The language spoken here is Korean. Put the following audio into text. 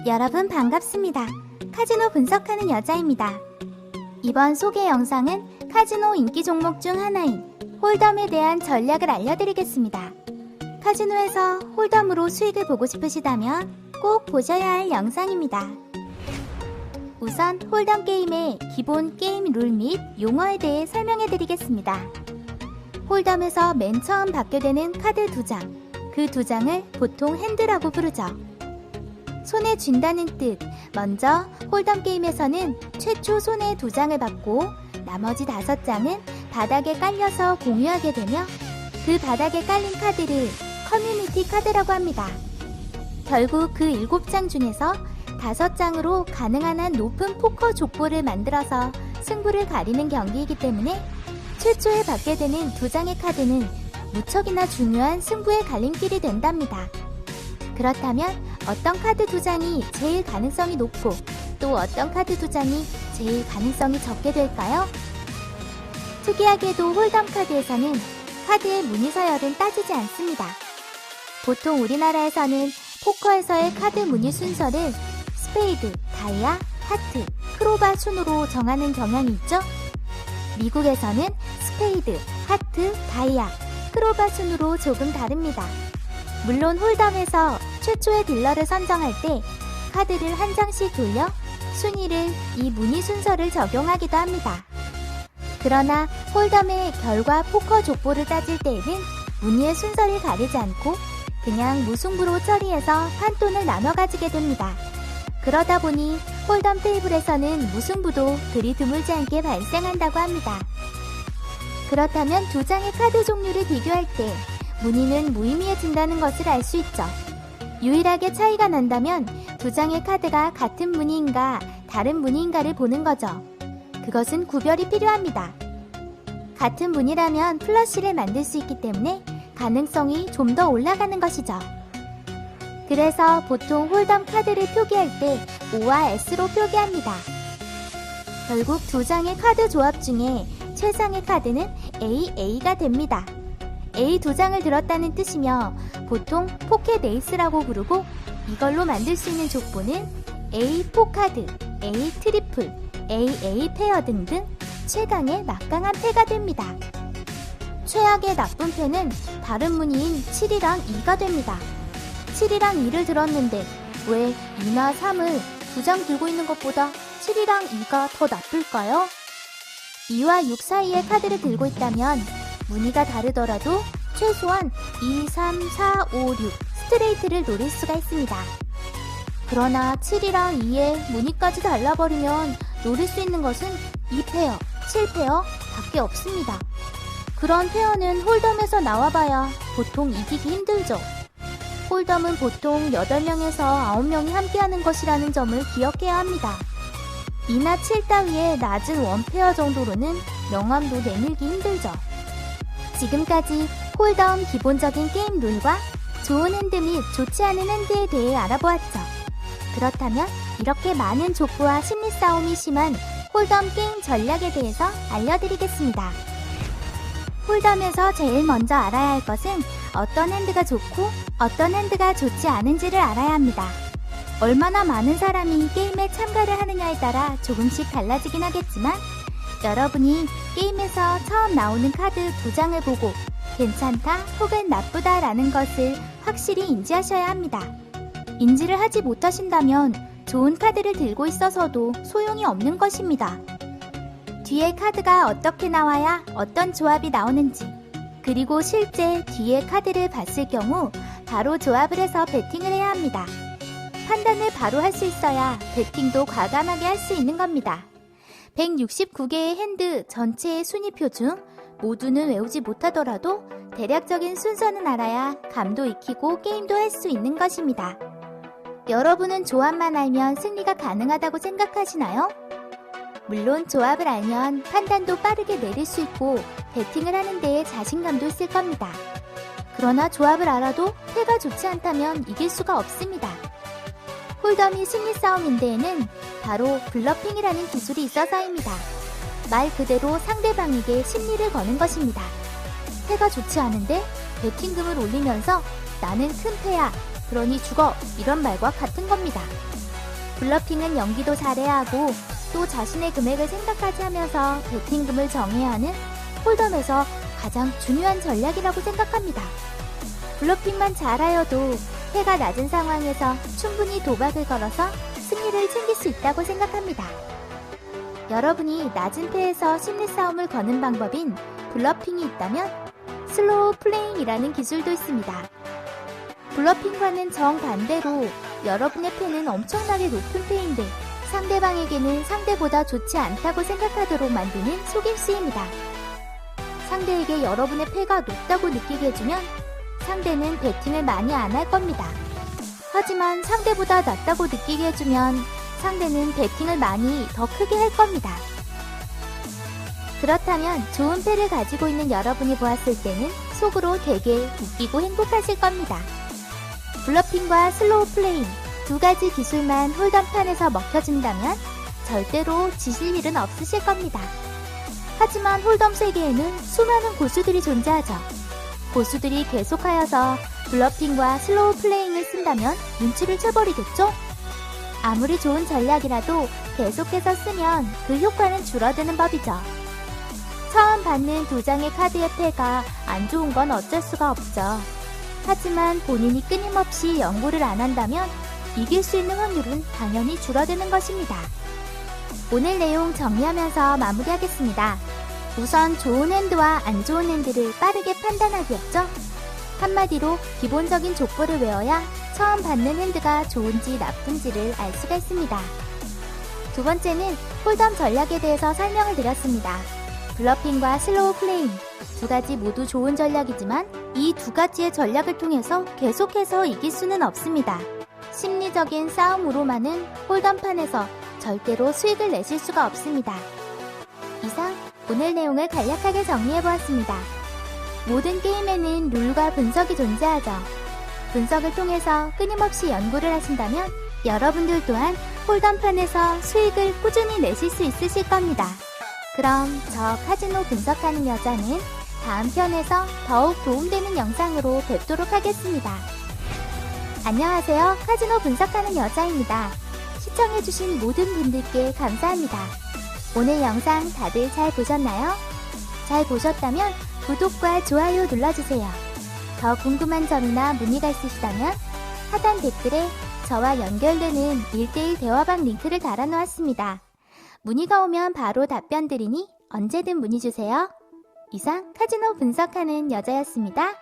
여러분 반갑습니다. 카지노 분석하는 여자입니다. 이번 소개 영상은 카지노 인기 종목 중 하나인 홀덤에 대한 전략을 알려드리겠습니다. 카지노에서 홀덤으로 수익을 보고 싶으시다면 꼭 보셔야 할 영상입니다. 우선 홀덤 게임의 기본 게임 룰 및 용어에 대해 설명해드리겠습니다. 홀덤에서 맨 처음 받게 되는 카드 2장, 그 2장을 보통 핸드라고 부르죠. 손에 쥔다는 뜻. 먼저 홀덤 게임에서는 최초 손에 2장을 받고 나머지 5장은 바닥에 깔려서 공유하게 되며 그 바닥에 깔린 카드를 커뮤니티 카드라고 합니다. 결국 그 7장 중에서 5장으로 가능한 한 높은 포커 족보를 만들어서 승부를 가리는 경기이기 때문에 최초에 받게 되는 2장의 카드는 무척이나 중요한 승부의 갈림길이 된답니다. 그렇다면 어떤 카드 2장이 제일 가능성이 높고 또 어떤 카드 2장이 제일 가능성이 적게 될까요? 특이하게도 홀덤 카드에서는 카드의 무늬 서열은 따지지 않습니다. 보통 우리나라에서는 포커에서의 카드 무늬 순서를 스페이드, 다이아, 하트, 크로바 순으로 정하는 경향이 있죠? 미국에서는 스페이드, 하트, 다이아, 크로바 순으로 조금 다릅니다. 물론 홀덤에서 최초의 딜러를 선정할 때 카드를 한 장씩 돌려 순위를 이 무늬 순서를 적용하기도 합니다. 그러나 홀덤의 결과 포커 족보를 따질 때에는 무늬의 순서를 가리지 않고 그냥 무승부로 처리해서 판돈을 나눠 가지게 됩니다. 그러다 보니 홀덤 테이블에서는 무승부도 그리 드물지 않게 발생한다고 합니다. 그렇다면 2장의 카드 종류를 비교할 때 무늬는 무의미해진다는 것을 알 수 있죠. 유일하게 차이가 난다면 2장의 카드가 같은 무늬인가 다른 무늬인가를 보는 거죠. 그것은 구별이 필요합니다. 같은 무늬라면 플러시를 만들 수 있기 때문에 가능성이 좀 더 올라가는 것이죠. 그래서 보통 홀덤 카드를 표기할 때 O와 S로 표기합니다. 결국 2장의 카드 조합 중에 최상의 카드는 AA가 됩니다. A 2장을 들었다는 뜻이며 보통 포켓 에이스라고 부르고 이걸로 만들 수 있는 족보는 A4 카드, A 트리플, AA 페어 등등 최강의 막강한 패가 됩니다. 최악의 나쁜 패는 다른 무늬인 7이랑 2가 됩니다. 7이랑 2를 들었는데 왜 2나 3을 2장 들고 있는 것보다 7이랑 2가 더 나쁠까요? 2와 6 사이의 카드를 들고 있다면 무늬가 다르더라도 최소한 2, 3, 4, 5, 6 스트레이트를 노릴 수가 있습니다. 그러나 7이랑 2의 무늬까지 달라버리면 노릴 수 있는 것은 2페어, 7페어 밖에 없습니다. 그런 페어는 홀덤에서 나와봐야 보통 이기기 힘들죠. 홀덤은 보통 8명에서 9명이 함께하는 것이라는 점을 기억해야 합니다. 2나 7 따위의 낮은 원페어 정도로는 명함도 내밀기 힘들죠. 지금까지 홀덤 기본적인 게임 룰과 좋은 핸드 및 좋지 않은 핸드에 대해 알아보았죠. 그렇다면 이렇게 많은 족보와 심리 싸움이 심한 홀덤 게임 전략에 대해서 알려드리겠습니다. 홀덤에서 제일 먼저 알아야 할 것은 어떤 핸드가 좋고 어떤 핸드가 좋지 않은지를 알아야 합니다. 얼마나 많은 사람이 게임에 참가를 하느냐에 따라 조금씩 달라지긴 하겠지만 여러분이 게임에서 처음 나오는 카드 2장을 보고 괜찮다 혹은 나쁘다 라는 것을 확실히 인지하셔야 합니다. 인지를 하지 못하신다면 좋은 카드를 들고 있어서도 소용이 없는 것입니다. 뒤에 카드가 어떻게 나와야 어떤 조합이 나오는지 그리고 실제 뒤에 카드를 봤을 경우 바로 조합을 해서 배팅을 해야 합니다. 판단을 바로 할 수 있어야 배팅도 과감하게 할 수 있는 겁니다. 169개의 핸드 전체의 순위표 중 모두는 외우지 못하더라도 대략적인 순서는 알아야 감도 익히고 게임도 할 수 있는 것입니다. 여러분은 조합만 알면 승리가 가능하다고 생각하시나요? 물론 조합을 알면 판단도 빠르게 내릴 수 있고 배팅을 하는 데에 자신감도 있을 겁니다. 그러나 조합을 알아도 패가 좋지 않다면 이길 수가 없습니다. 홀덤이 심리 싸움인 데에는 바로 블러핑이라는 기술이 있어서입니다. 말 그대로 상대방에게 심리를 거는 것입니다. 패가 좋지 않은데 배팅금을 올리면서 나는 큰 패야, 그러니 죽어, 이런 말과 같은 겁니다. 블러핑은 연기도 잘해야 하고 또 자신의 금액을 생각하지 하면서 베팅금을 정해야 하는 홀덤에서 가장 중요한 전략이라고 생각합니다. 블러핑만 잘하여도 패가 낮은 상황에서 충분히 도박을 걸어서 승리를 챙길 수 있다고 생각합니다. 여러분이 낮은 패에서 심리 싸움을 거는 방법인 블러핑이 있다면 슬로우 플레잉이라는 기술도 있습니다. 블러핑과는 정반대로 여러분의 패는 엄청나게 높은 패인데 상대방에게는 상대보다 좋지 않다고 생각하도록 만드는 속임수입니다. 상대에게 여러분의 패가 높다고 느끼게 해주면 상대는 베팅을 많이 안 할 겁니다. 하지만 상대보다 낮다고 느끼게 해주면 상대는 베팅을 많이 더 크게 할 겁니다. 그렇다면 좋은 패를 가지고 있는 여러분이 보았을 때는 속으로 되게 웃기고 행복하실 겁니다. 블러핑과 슬로우 플레잉 두 가지 기술만 홀덤판에서 먹혀준다면 절대로 지실 일은 없으실 겁니다. 하지만 홀덤 세계에는 수많은 고수들이 존재하죠. 고수들이 계속하여서 블러핑과 슬로우 플레잉을 쓴다면 눈치를 채버리겠죠? 아무리 좋은 전략이라도 계속해서 쓰면 그 효과는 줄어드는 법이죠. 처음 받는 두 장의 카드의 패가 안 좋은 건 어쩔 수가 없죠. 하지만 본인이 끊임없이 연구를 안 한다면 이길 수 있는 확률은 당연히 줄어드는 것입니다. 오늘 내용 정리하면서 마무리하겠습니다. 우선 좋은 핸드와 안 좋은 핸드를 빠르게 판단하기였죠. 한마디로 기본적인 족보를 외워야 처음 받는 핸드가 좋은지 나쁜지를 알 수가 있습니다. 두 번째는 홀덤 전략에 대해서 설명을 드렸습니다. 블러핑과 슬로우 플레잉 두 가지 모두 좋은 전략이지만 이 두 가지의 전략을 통해서 계속해서 이길 수는 없습니다. 심리적인 싸움으로만은 홀덤판에서 절대로 수익을 내실 수가 없습니다. 이상 오늘 내용을 간략하게 정리해보았습니다. 모든 게임에는 룰과 분석이 존재하죠. 분석을 통해서 끊임없이 연구를 하신다면 여러분들 또한 홀덤판에서 수익을 꾸준히 내실 수 있으실 겁니다. 그럼 저 카지노 분석하는 여자는 다음 편에서 더욱 도움되는 영상으로 뵙도록 하겠습니다. 안녕하세요. 카지노 분석하는 여자입니다. 시청해주신 모든 분들께 감사합니다. 오늘 영상 다들 잘 보셨나요? 잘 보셨다면 구독과 좋아요 눌러주세요. 더 궁금한 점이나 문의가 있으시다면 하단 댓글에 저와 연결되는 1:1 대화방 링크를 달아놓았습니다. 문의가 오면 바로 답변 드리니 언제든 문의 주세요. 이상 카지노 분석하는 여자였습니다.